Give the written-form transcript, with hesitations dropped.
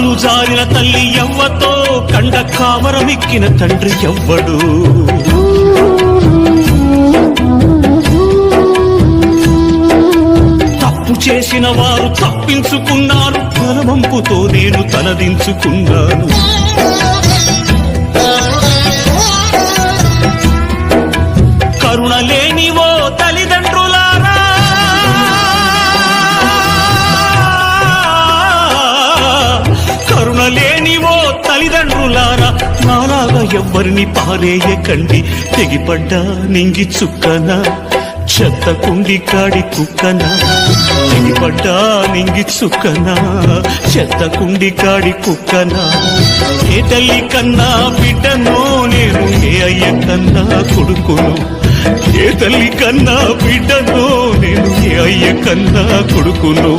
కాలు జారిన తల్లి ఎవ్వతో కండ కామరమెక్కిన తండ్రి ఎవ్వడు. తప్పు చేసిన వారు తప్పించుకున్నారు, బలవంపుతో నేను తలదించుకున్నాను. కరుణ లేని ఓ తల్లిదండ్రులారా, కరుణ లేని ఓ తల్లిదండ్రులారా, నాలాగా ఎవ్వరిని పారేయకండి. తెగిపడ్డా నింగి చుక్కన, చెత్త కుండి కాడి కుక్కన. తెగిపడ్డా నింగి చుక్కన, చెత్త కుండి కాడి కుక్కన. ఏ తల్లి కన్నా బిడ్డనో నేను, ఏ అయ్య కన్నా కొడుకును. ఏ తల్లి కన్నా బిడ్డనో నేను, ఏ అయ్య కన్నా కొడుకును.